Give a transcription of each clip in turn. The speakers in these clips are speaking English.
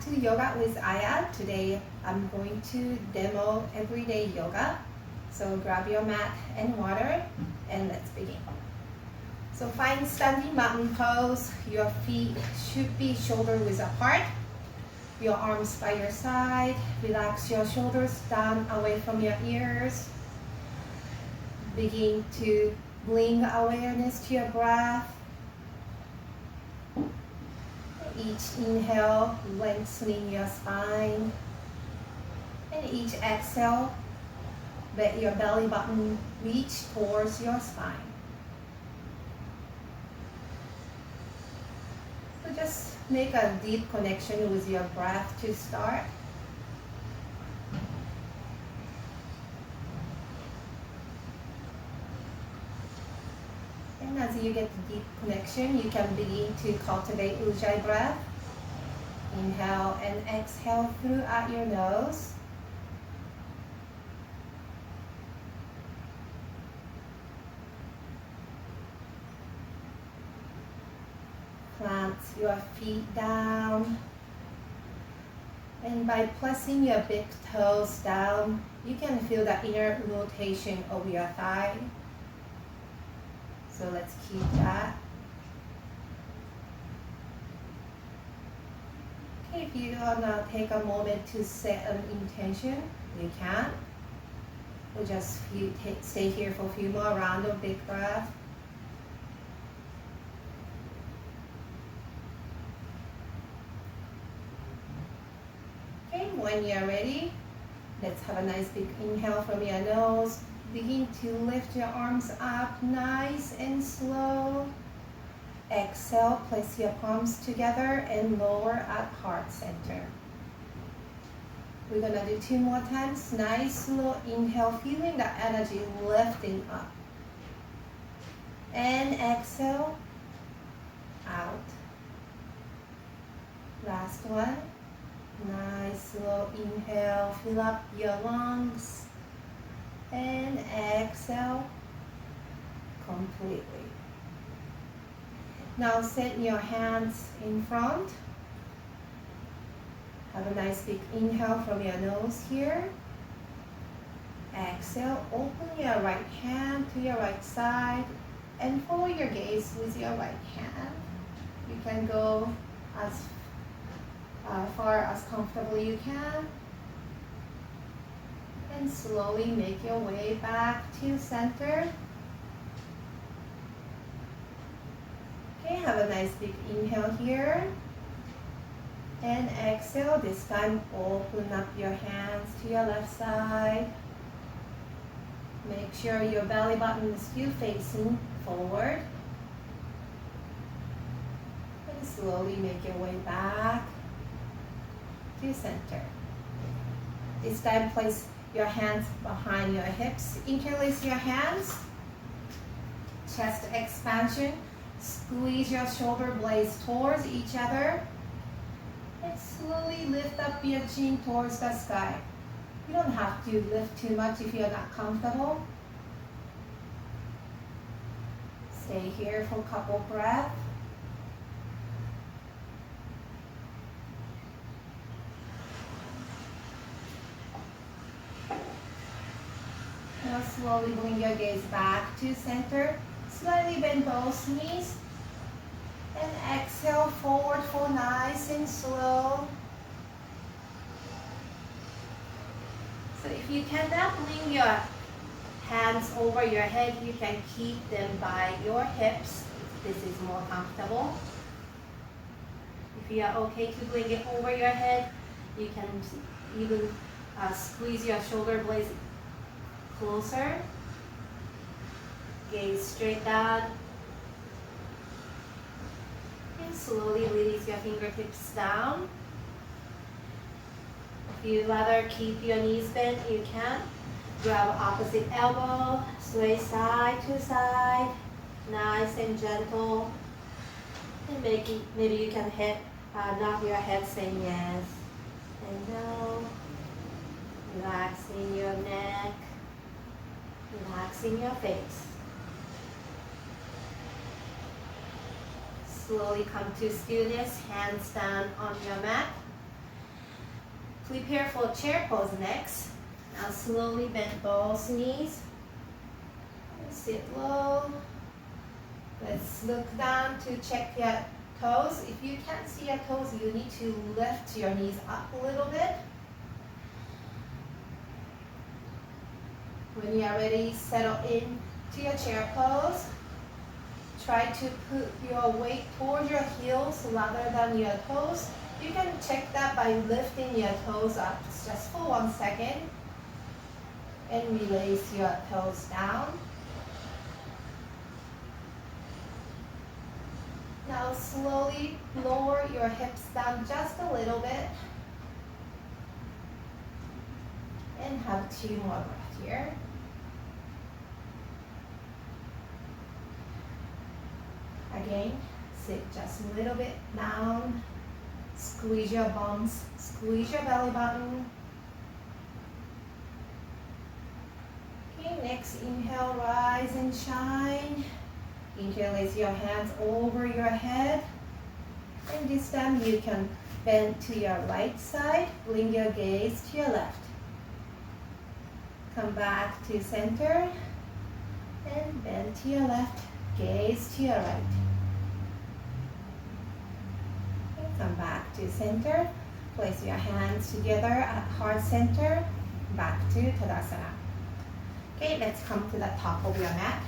to Yoga with Aya. Today I'm going to demo everyday yoga. So grab your mat and water and let's begin. So find standing mountain pose. Your feet should be shoulder width apart. Your arms by your side. Relax your shoulders down away from your ears. Begin to bring awareness to your breath. Each inhale, lengthening your spine. And each exhale, let your belly button reach towards your spine. So just make a deep connection with your breath to start. And as you get the deep connection, you can begin to cultivate Ujjayi breath. Inhale and exhale throughout your nose. Plant your feet down. And by pressing your big toes down, you can feel the inner rotation of your thigh. So let's keep that. Okay, if you want to take a moment to set an intention, you can. We'll just stay here for a few more rounds of big breath. Okay, when you're ready, let's have a nice big inhale from your nose. Begin to lift your arms up nice and slow. Exhale, place your palms together and lower at heart center. We're gonna do 2 more times. Nice slow inhale, feeling the energy lifting up. And exhale, out. Last one. Nice slow inhale, fill up your lungs. And exhale completely. Now set your hands in front. Have a nice big inhale from your nose here. Exhale, open your right hand to your right side and follow your gaze with your right hand. You can go as far as comfortably you can. And slowly make your way back to center. Okay, have a nice big inhale here. And exhale, this time open up your hands to your left side. Make sure your belly button is still facing forward. And slowly make your way back to center. This time place your hands behind your hips. Interlace your hands. Chest expansion. Squeeze your shoulder blades towards each other. And slowly lift up your chin towards the sky. You don't have to lift too much if you're not comfortable. Stay here for a couple breaths. Now slowly bring your gaze back to center. Slightly bend both knees. And exhale forward for nice and slow. So if you cannot bring your hands over your head, you can keep them by your hips. This is more comfortable. If you are okay to bring it over your head, you can even squeeze your shoulder blades closer. Gaze straight down. And slowly release your fingertips down. If you rather keep your knees bent, you can. Grab opposite elbow, sway side to side. Nice and gentle. And maybe you can nod your head saying yes and no. Relaxing your neck. Relaxing your face. Slowly come to stillness, hands down on your mat. Prepare for chair pose next. Now slowly bend both knees. Sit low. Let's look down to check your toes. If you can't see your toes, you need to lift your knees up a little bit. When you are ready, settle in to your chair pose. Try to put your weight towards your heels rather than your toes. You can check that by lifting your toes up just for 1 second. And release your toes down. Now slowly lower your hips down just a little bit. And have 2 more breaths here. Again, sit just a little bit down. Squeeze your bums, squeeze your belly button. Okay, next inhale, rise and shine. Interlace your hands over your head. And this time you can bend to your right side, bring your gaze to your left. Come back to center and bend to your left, gaze to your right. Okay, come back to center. Place your hands together at heart center. Back to Tadasana. Okay, let's come to the top of your mat.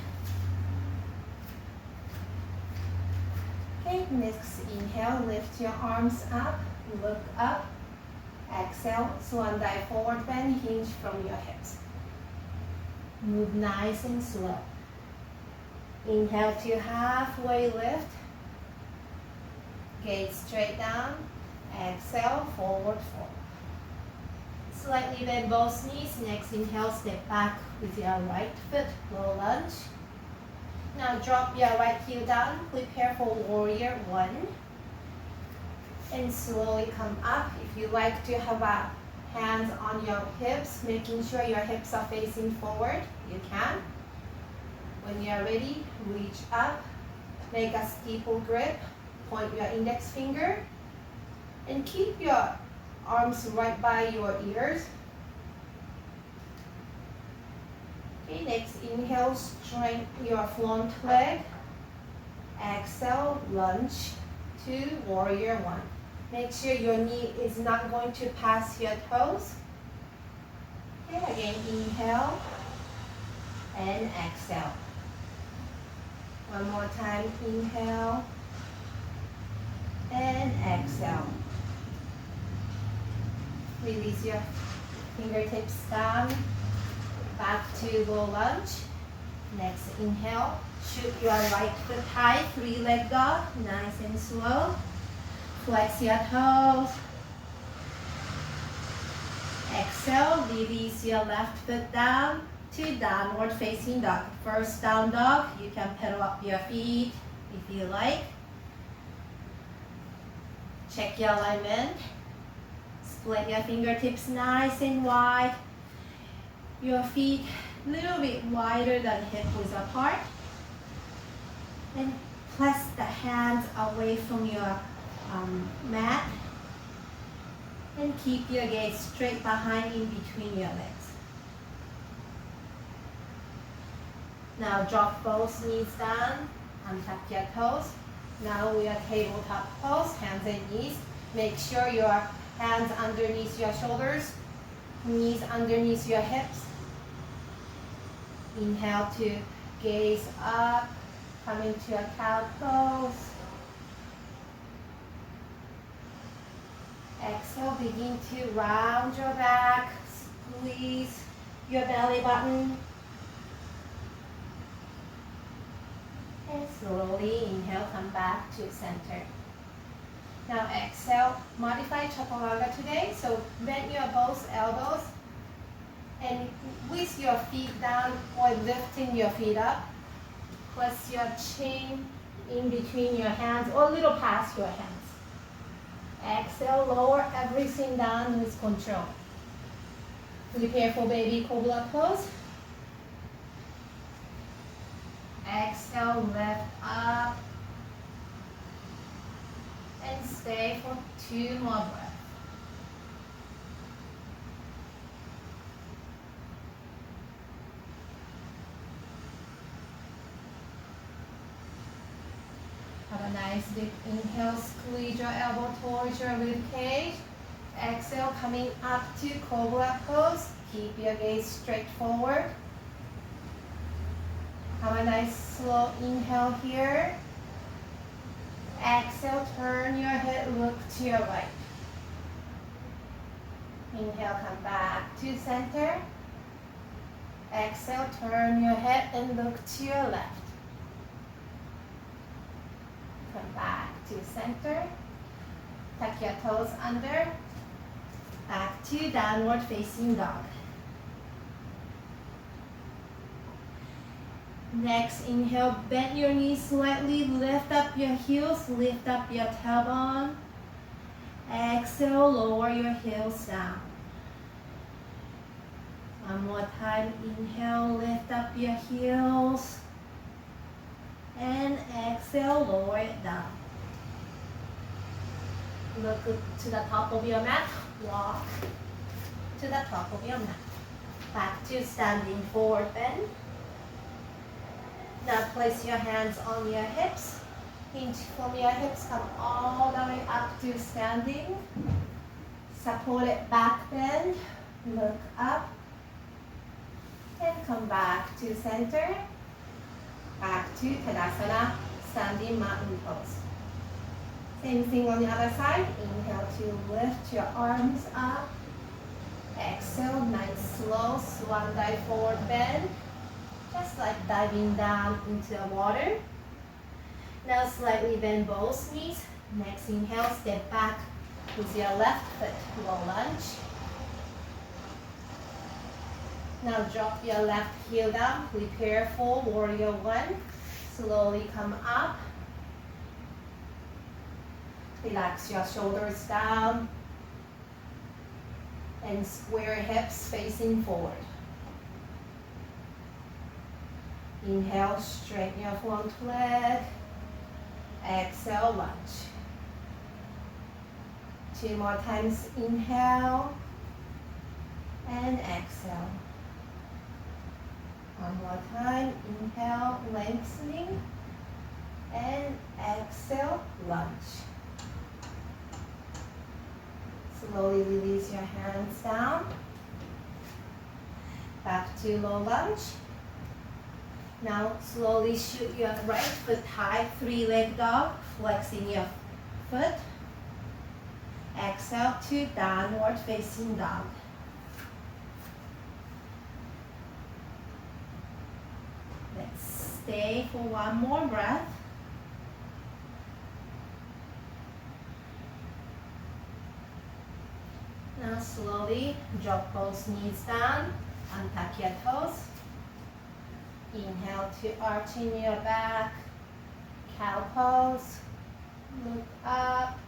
Okay, next inhale, lift your arms up, look up. Exhale, swan dive forward bend, hinge from your hips. Move nice and slow. Inhale to halfway lift. Gaze straight down. Exhale, forward fold. Slightly bend both knees. Next inhale, step back with your right foot, low lunge. Now drop your right heel down. Prepare for warrior 1. And slowly come up. If you like to have a hands on your hips, making sure your hips are facing forward, you can. When you're ready, reach up, make a steeple grip, point your index finger, and keep your arms right by your ears. Okay, next inhale, straighten your front leg. Exhale, lunge to warrior 1. Make sure your knee is not going to pass your toes. Okay, again, inhale and exhale. One more time, inhale and exhale. Release your fingertips down, back to low lunge. Next inhale, shoot your right foot high, 3-leg dog, nice and slow. Flex your toes. Exhale, release your left foot down to downward facing dog. First down dog, you can pedal up your feet if you like. Check your alignment. Split your fingertips nice and wide. Your feet a little bit wider than hip width apart. And press the hands away from your mat, and keep your gaze straight behind in between your legs. Now drop both knees down, untap your toes. Now we are tabletop pose, hands and knees. Make sure your hands underneath your shoulders, knees underneath your hips. Inhale to gaze up, come into a cow pose. Exhale, begin to round your back, squeeze your belly button. And slowly inhale, come back to center. Now exhale, modify chaturanga today. So bend your both elbows and with your feet down or lifting your feet up. Press your chin in between your hands or a little past your hands. Exhale, lower everything down with control. Prepare for baby cobra pose. Exhale, lift up. And stay for 2 more breaths. nice deep inhale, squeeze your elbow towards your rib cage. Exhale, coming up to cobra pose. Keep your gaze straight forward. Have a nice slow inhale here. Exhale, turn your head, look to your right. Inhale, come back to center. Exhale, turn your head and look to your left. Come back to center. Tuck your toes under. Back to downward facing dog. Next, inhale, bend your knees slightly, lift up your heels, lift up your tailbone. Exhale, lower your heels down. One more time, inhale, lift up your heels. And exhale, lower it down. Look to the top of your mat, walk to the top of your mat. Back to standing forward bend. Now place your hands on your hips. Hinge from your hips, come all the way up to standing. Supported back bend, look up. And come back to center. Back to Tadasana, standing mountain pose. Same thing on the other side. Inhale to lift your arms up. Exhale, nice slow swan dive forward bend. Just like diving down into the water. Now slightly bend both knees. Next inhale, step back with your left foot, low lunge. Now drop your left heel down, prepare for warrior one. Slowly come up. Relax your shoulders down. And square hips facing forward. Inhale, straighten your front leg. Exhale, lunge. Two more times, inhale. And exhale. One more time, inhale, lengthening. And exhale, lunge. Slowly release your hands down. Back to low lunge. Now slowly shoot your right foot high, three-leg dog, flexing your foot. Exhale to downward facing dog. Let's stay for one more breath. Now slowly drop both knees down, untuck your toes. Inhale to arching your back, cow pose, look up.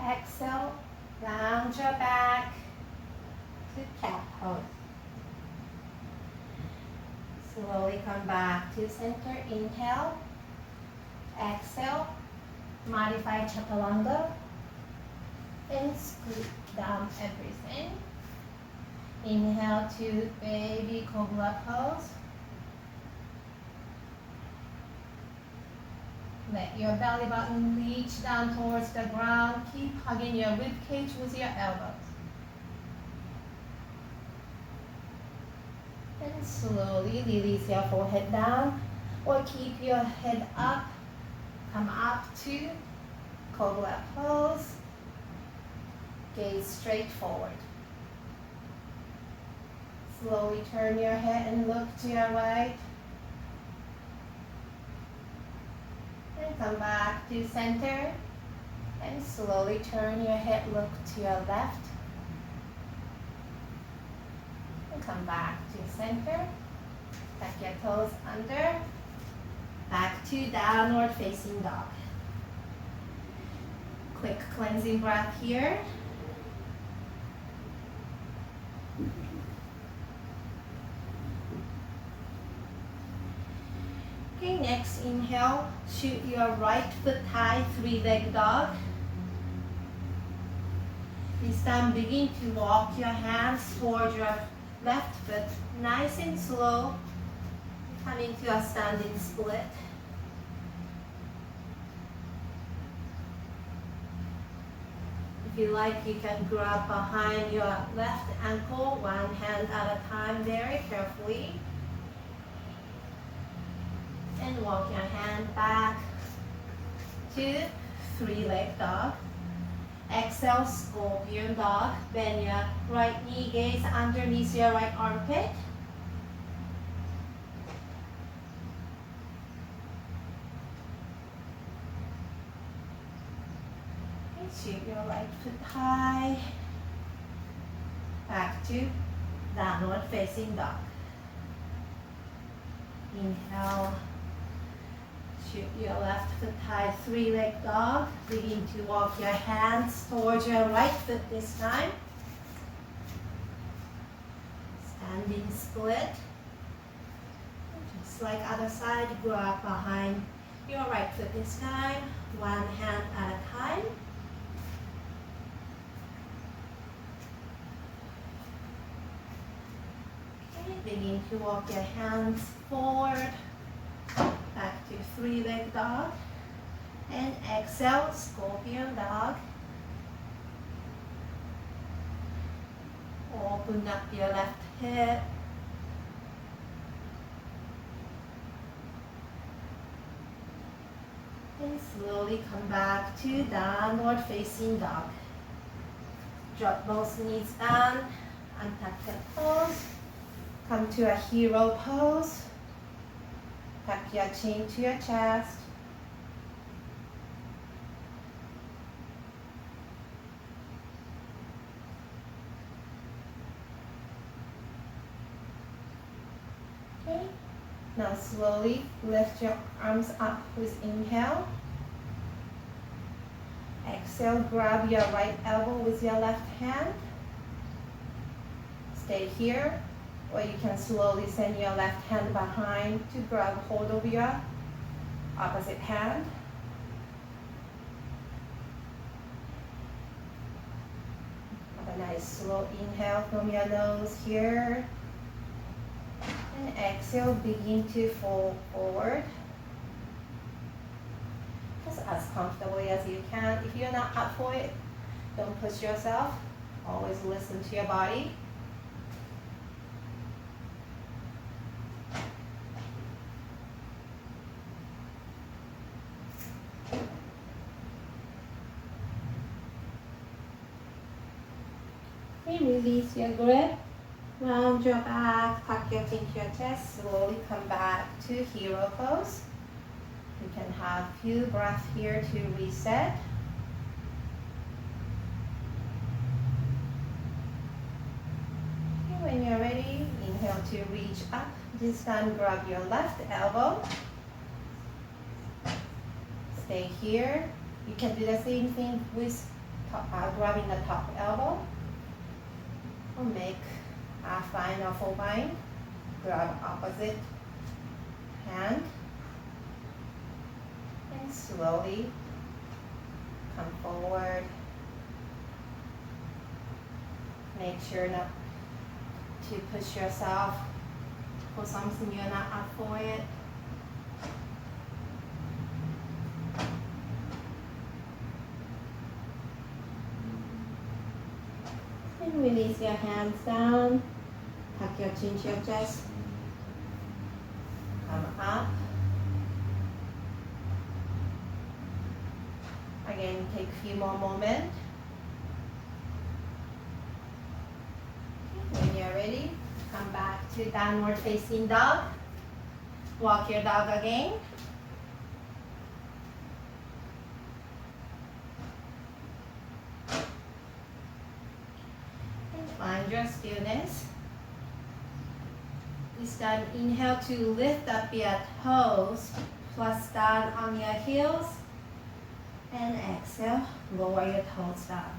Exhale, round your back to cat pose. Slowly come back to center, inhale. Exhale, modify chaturanga. And scoot down everything. Inhale to baby cobra pose. Let your belly button reach down towards the ground. Keep hugging your rib cage with your elbows. And slowly release your forehead down or keep your head up. Come up to cobra pose. Gaze straight forward. Slowly turn your head and look to your right. And come back to center. And slowly turn your head, look to your left. And come back to center. Tuck your toes under. Back to downward facing dog. Quick cleansing breath here. Okay, next inhale, shoot your right foot high, three-leg dog. This time begin to walk your hands towards your left foot, nice and slow, coming to a standing split. you like, you can grab behind your left ankle, one hand at a time, very carefully. And walk your hand back to three-leg dog. Exhale, scorpion dog. Bend your right knee, gaze underneath your right armpit. And shift your right foot high. Back to downward facing dog. Inhale. Shift your left foot high, three-leg dog. Begin to walk your hands towards your right foot this time. Standing split. Just like other side, grab behind your right foot this time. One hand at a time. Okay, begin to walk your hands forward. Back to three-leg dog. And exhale, scorpion dog. Open up your left hip. And slowly come back to downward facing dog. Drop both knees down. Untuck your toes. Come to a hero pose. Tuck your chin to your chest. Okay. Now slowly lift your arms up with inhale. Exhale, grab your right elbow with your left hand. Stay here. Or you can slowly send your left hand behind to grab hold of your opposite hand. Have a nice slow inhale from your nose here. And exhale, begin to fold forward. Just as comfortably as you can. If you're not up for it, don't push yourself. Always listen to your body. Release your grip, round your back, tuck your chin to your chest, slowly come back to hero pose. You can have a few breaths here to reset. Okay, when you're ready, inhale to reach up. This time grab your left elbow. Stay here. You can do the same thing with grabbing the top elbow. Make half bind or full bind. Grab opposite hand. And slowly come forward. Make sure not to push yourself for something you're not up for it. And release your hands down. Tuck your chin to your chest. Come up. Again, take a few more moments. When you're ready, come back to downward facing dog. Walk your dog again. Find your stillness. This time, inhale to lift up your toes, plus down on your heels. And exhale, lower your toes down.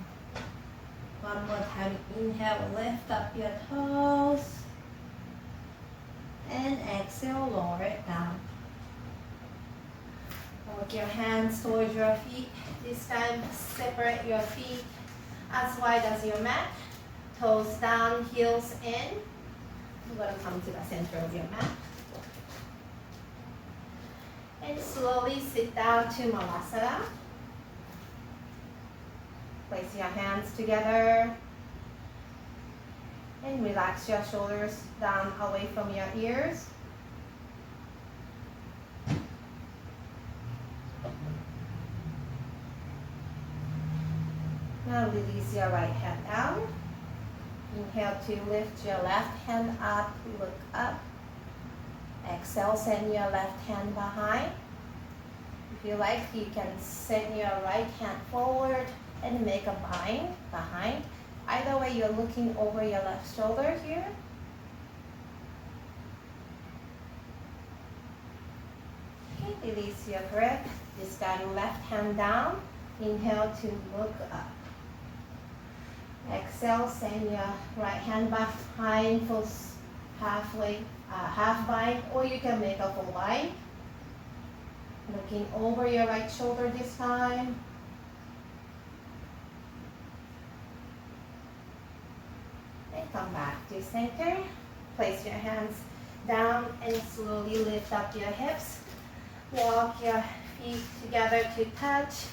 One more time, inhale, lift up your toes. And exhale, lower it down. Walk your hands towards your feet. This time, separate your feet as wide as your mat. Toes down, heels in. You're going to come to the center of your mat. And slowly sit down to Malasana. Place your hands together and relax your shoulders down away from your ears. Now release your right hand down. Inhale to lift your left hand up, look up. Exhale, send your left hand behind. If you like, you can send your right hand forward and make a bind behind. Either way, you're looking over your left shoulder here. Okay, release your breath. This time, left hand down. Inhale to look up. Exhale, send your right hand behind for halfway, half bind, or you can make a full bind. Looking over your right shoulder this time. And come back to center. Place your hands down and slowly lift up your hips. Walk your feet together to touch.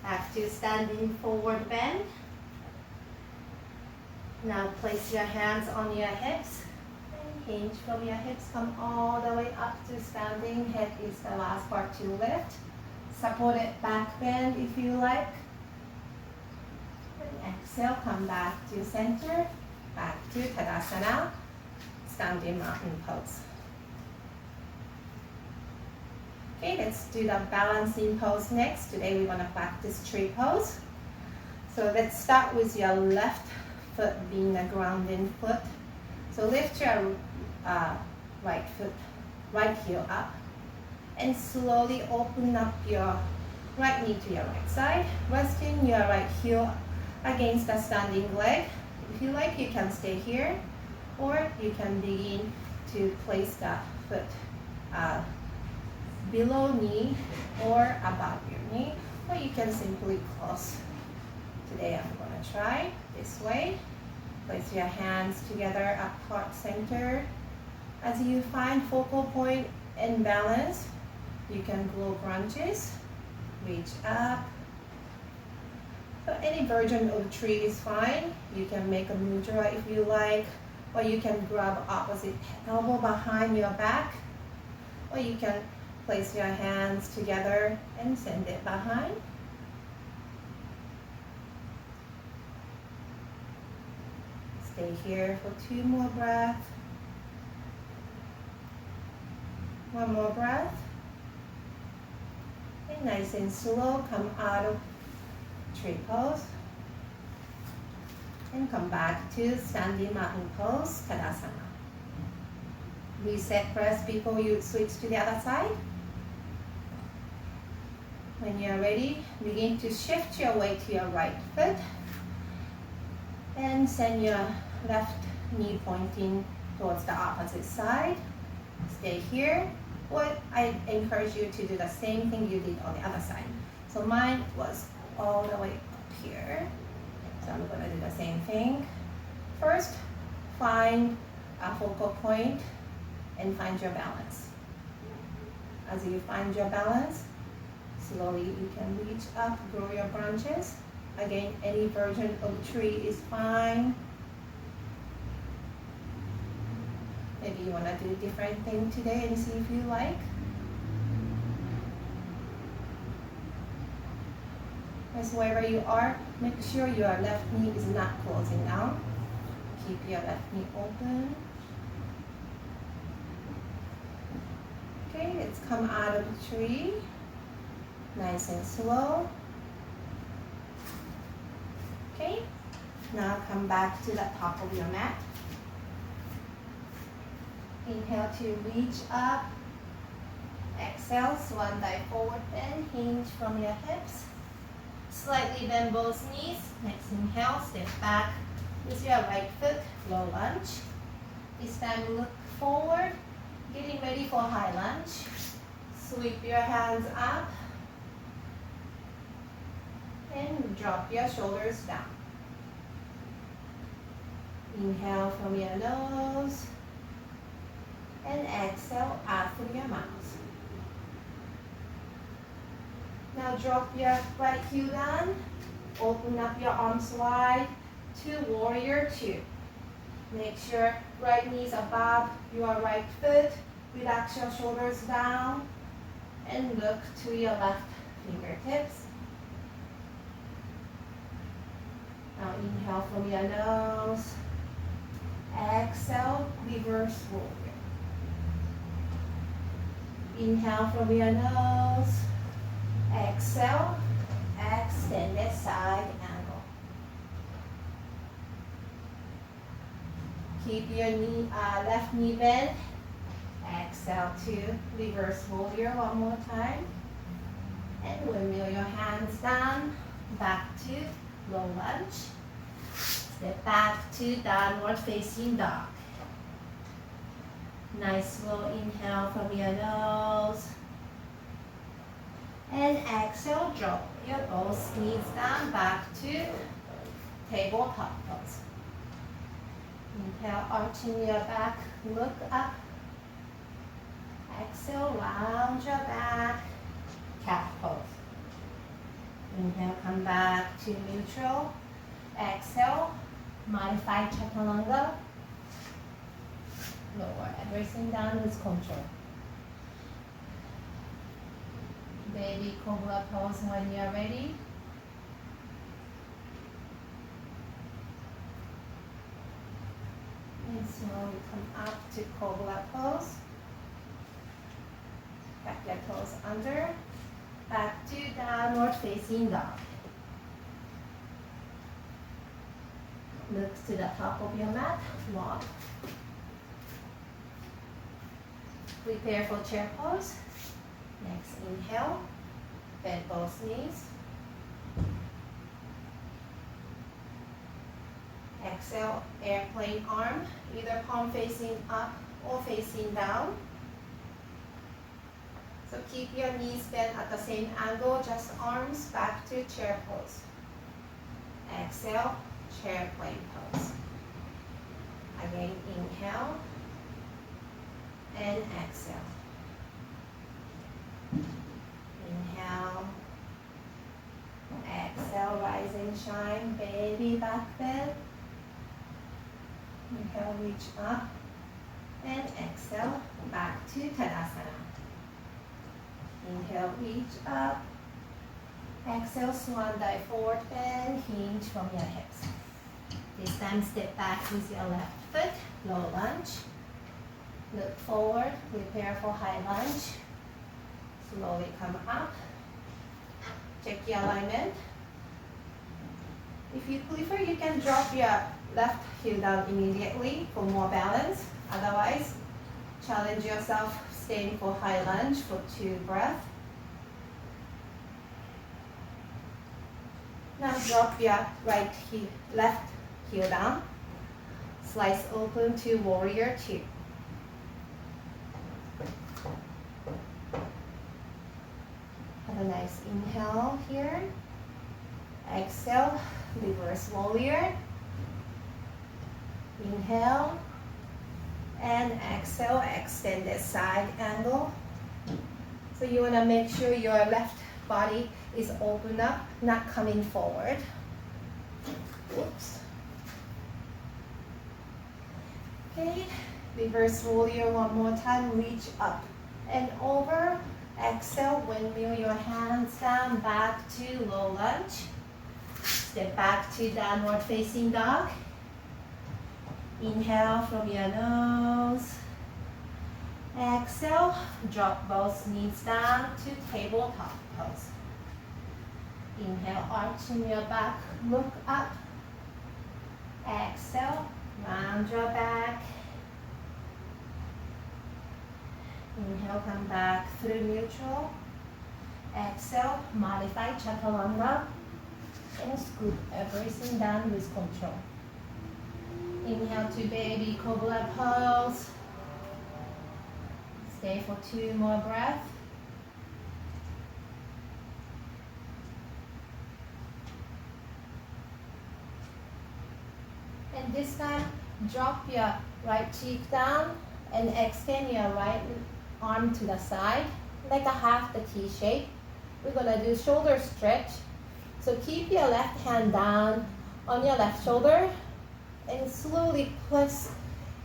Back to standing forward bend. Now place your hands on your hips and hinge from your hips. Come all the way up to standing. Head is the last part to lift. Supported back bend if you like. And exhale, come back to center. Back to Tadasana, standing mountain pose. Okay, let's do the balancing pose next. Today we want to practice tree pose. So let's start with your left foot being a grounding foot. So lift your right foot, right heel up, and slowly open up your right knee to your right side, resting your right heel against the standing leg. If you like, you can stay here, or you can begin to place the foot below knee or above your knee, or you can simply close. Today I'm going to try this way. Place your hands together at heart center. As you find focal point and balance, you can globe crunches, reach up. So any version of tree is fine. You can make a mudra if you like, or you can grab opposite elbow behind your back, or you can place your hands together and send it behind. Stay here for 2 more breaths. 1 more breath. And nice and slow, come out of tree pose. And come back to standing mountain pose, Tadasana. Reset press before you switch to the other side. When you're ready, begin to shift your weight to your right foot. And send your left knee pointing towards the opposite side. Stay here. Or I encourage you to do the same thing you did on the other side. So mine was all the way up here. So I'm going to do the same thing. First, find a focal point and find your balance. As you find your balance, slowly you can reach up, grow your branches. Again, any version of tree is fine. Maybe you want to do a different thing today and see if you like. As wherever you are, make sure your left knee is not closing down. Keep your left knee open. Okay, let's come out of the tree. Nice and slow. Okay, now come back to the top of your mat. Inhale to reach up. Exhale, swan dive forward bend, hinge from your hips. Slightly bend both knees. Next inhale, step back with your right foot, low lunge. This time look forward, getting ready for high lunge. Sweep your hands up. And drop your shoulders down. Inhale from your nose. And exhale out through your mouth. Now drop your right heel down Open up your arms wide to warrior two. Make sure right knee is above your right foot. Relax your shoulders down and look to your left fingertips. Now inhale from your nose. Exhale, reverse warrior. Inhale from your nose. Exhale, extended side angle. Keep your left knee bent. Exhale to reverse warrior one more time. And windmill your hands down, back to low lunge. Step back to downward facing dog. Nice slow inhale from your nose. And exhale, drop your both knees down, back to tabletop pose. Inhale, arching your back, look up. Exhale, round your back, cat pose. Inhale, come back to neutral. Exhale, modify chaturanga. Lower everything down with control. Baby cobra pose when you're ready. And slowly come up to cobra pose. Back your toes under. Back to downward facing dog. Look to the top of your mat. Walk. Prepare for chair pose. Next inhale. Bend both knees. Exhale, airplane arm, either palm facing up or facing down. So keep your knees bent at the same angle, just arms back to chair pose. Exhale, chair plane pose. Again, inhale and exhale. Inhale, exhale, rise and shine, baby back bend. Inhale, reach up, and exhale, back to Tadasana. Inhale, reach up. Exhale, swan dive forward bend, hinge from your hips. This time, step back with your left foot, low lunge. Look forward, prepare for high lunge. Slowly come up. Check your alignment. If you prefer, you can drop your left heel down immediately for more balance. Otherwise, challenge yourself staying for high lunge for 2 breaths. Now drop your left heel down. Slice open to warrior two. Have a nice inhale here. Exhale, reverse warrior. Inhale and exhale, extended side angle. So you want to make sure your left body is open up, not coming forward. Whoops. Okay, reverse warrior one more time, reach up and over. Exhale, windmill your hands down, back to low lunge. Step back to downward facing dog. Inhale from your nose. Exhale, drop both knees down to tabletop pose. Inhale, arching your back, look up. Exhale, round your back. Inhale, come back through neutral. Exhale, modify chaturanga. And scoop everything down with control. Inhale to baby cobra pose. Stay for 2 more breaths. And this time, drop your right cheek down and extend your right arm to the side, like a half the T shape. We're gonna do shoulder stretch So keep your left hand down on your left shoulder and slowly press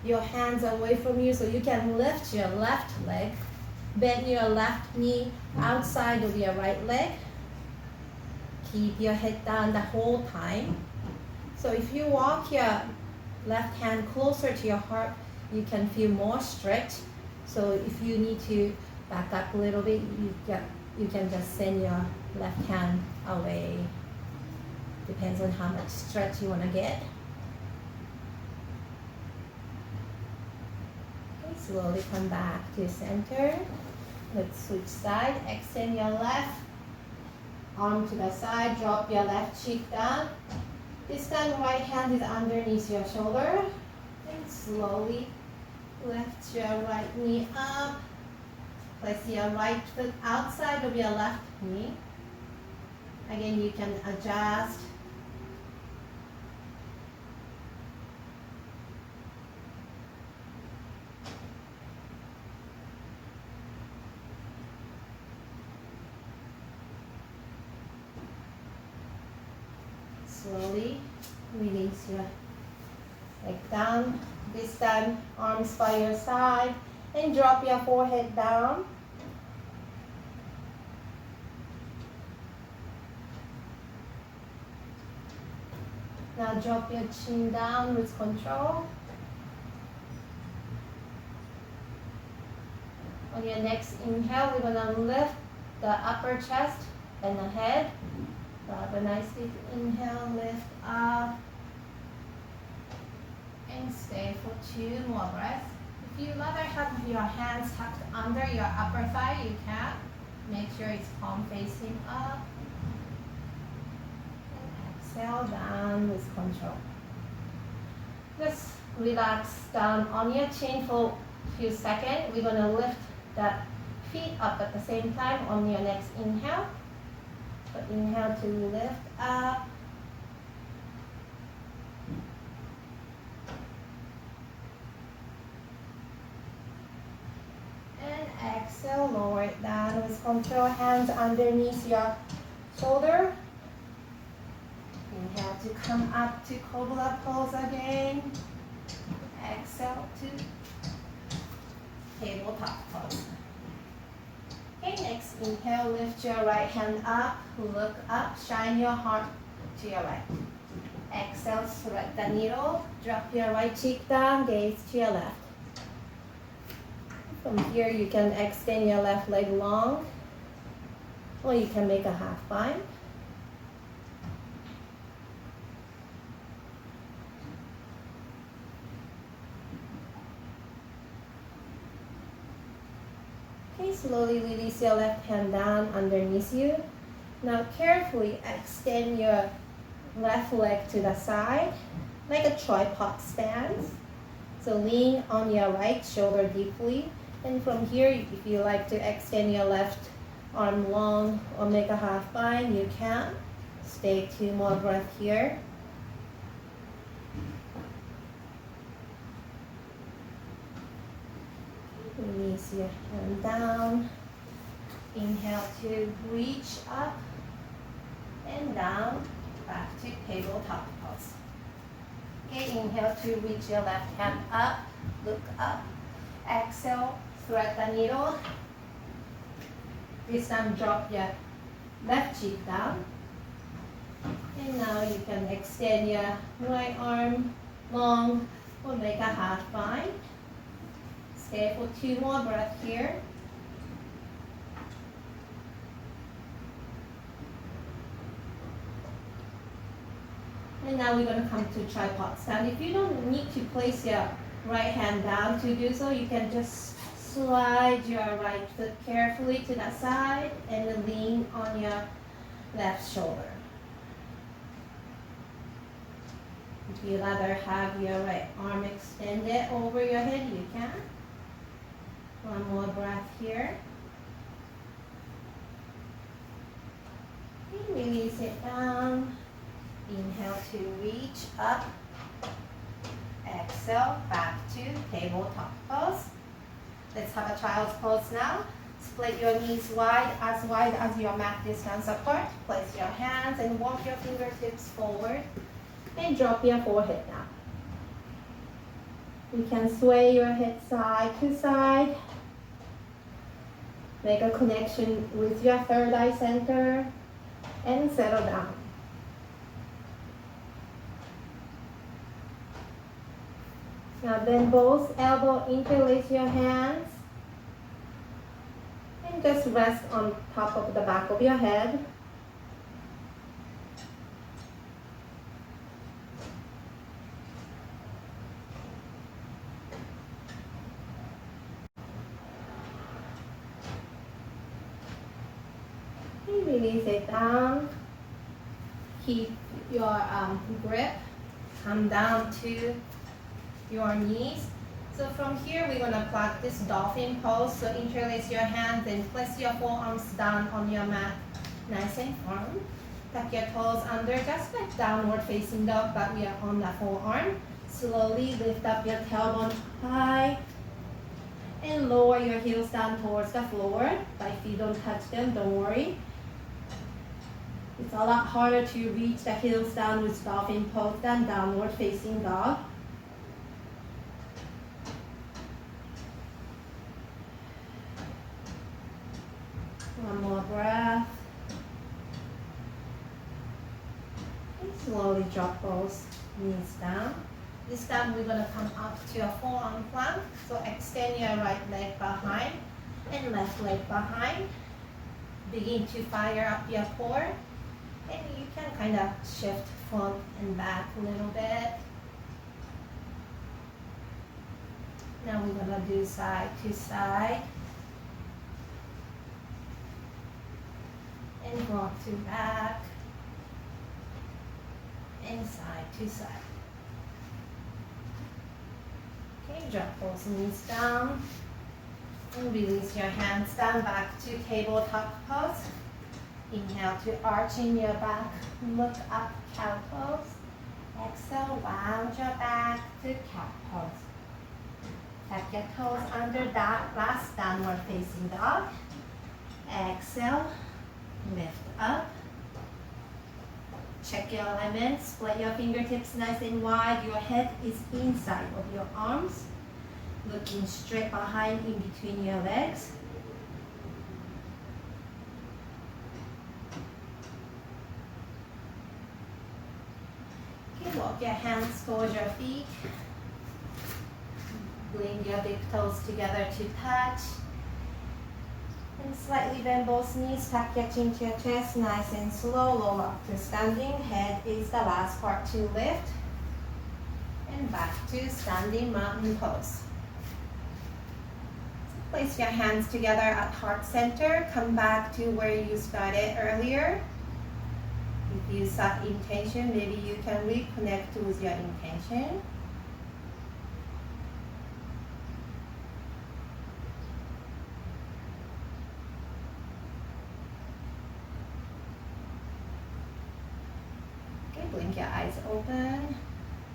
your hands away from you so you can lift your left leg. Bend your left knee outside of your right leg. Keep your head down the whole time. So if you walk your left hand closer to your heart, you can feel more stretch. So if you need to back up a little bit, you can just send your left hand away. Depends on how much stretch you want to get. Okay, slowly come back to center. Let's switch side. Extend your left arm to the side. Drop your left cheek down. This time right hand is underneath your shoulder. And slowly lift your right knee up. Place your right foot outside of your left knee. Again, you can adjust. Slowly release your leg down. This time, arms by your side and drop your forehead down. Now drop your chin down with control. On your next inhale, we're going to lift the upper chest and the head. Have a nice deep inhale, lift up, and stay for 2 more breaths. If you'd rather have your hands tucked under your upper thigh, you can. Make sure it's palm facing up. And exhale down with control. Just relax down on your chin for a few seconds. We're going to lift the feet up at the same time on your next inhale. So inhale to lift up. And exhale, lower it down with control. Hands underneath your shoulder. Inhale to come up to Cobra pose again. Exhale to tabletop pose. Okay, next inhale, lift your right hand up, look up, shine your heart to your right. Exhale, thread the needle, drop your right cheek down, gaze to your left. From here, you can extend your left leg long, or you can make a half bind. Okay, slowly release your left hand down underneath you. Now carefully extend your left leg to the side, like a tripod stance. So lean on your right shoulder deeply. And from here, if you like to extend your left arm long or make a half bind, you can. Stay 2 more breaths here. Release your hand down. Inhale to reach up and down, back to tabletop pose. Okay, inhale to reach your left hand up, look up. Exhale, thread the needle. This time drop your left cheek down. And now you can extend your right arm long or make a half bind. Stay for 2 more breaths here. And now we're going to come to tripod stand. If you don't need to place your right hand down to do so, you can just slide your right foot carefully to the side and then lean on your left shoulder. If you'd rather have your right arm extended over your head, you can. 1 more breath here. And release it down. Inhale to reach up. Exhale, back to tabletop pose. Let's have a child's pose now. Split your knees wide as your mat distance apart. Place your hands and walk your fingertips forward and drop your forehead down. You can sway your head side to side. Make a connection with your third eye center and settle down. Now bend both elbows, interlace your hands. And just rest on top of the back of your head. And release it down. Keep your grip. Come down to your knees. So from here, we're gonna practice dolphin pose. So interlace your hands and place your forearms down on your mat, nice and firm. Tuck your toes under, just like downward facing dog, but we are on the forearm. Slowly lift up your tailbone high and lower your heels down towards the floor. But if you don't touch them, don't worry. It's a lot harder to reach the heels down with dolphin pose than downward facing dog. One more breath. And slowly drop both knees down. This time we're going to come up to a forearm plank. So extend your right leg behind and left leg behind. Begin to fire up your core. And you can kind of shift front and back a little bit. Now we're going to do side to side. And front to back. And side to side. Okay, drop those knees down. And release your hands down back to tabletop pose. Inhale to arch in your back, look up, cow pose. Exhale, round your back to cat pose. Tuck your toes under that last downward facing dog. Exhale, lift up. Check your alignment, split your fingertips nice and wide. Your head is inside of your arms. Looking straight behind in between your legs. Walk your hands towards your feet. Bring your big toes together to touch. And slightly bend both knees. Tuck your chin to your chest. Nice and slow. Lower up to standing. Head is the last part to lift. And back to standing mountain pose. Place your hands together at heart center. Come back to where you started earlier. If you set intention, maybe you can reconnect with your intention. Okay, blink your eyes open.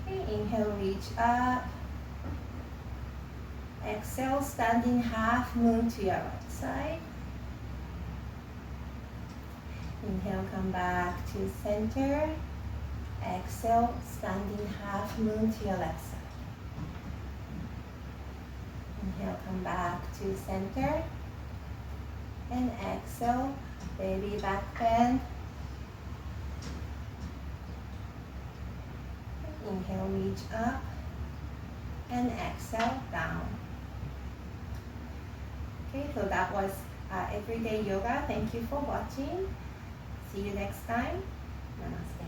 Okay, inhale, reach up. Exhale, standing half moon to your right side. Inhale, come back to center. Exhale, standing half moon to your left side. Inhale, come back to center. And exhale, baby back bend. Inhale, reach up. And exhale, down. Okay, so that was everyday yoga. Thank you for watching. See you next time. Namaste.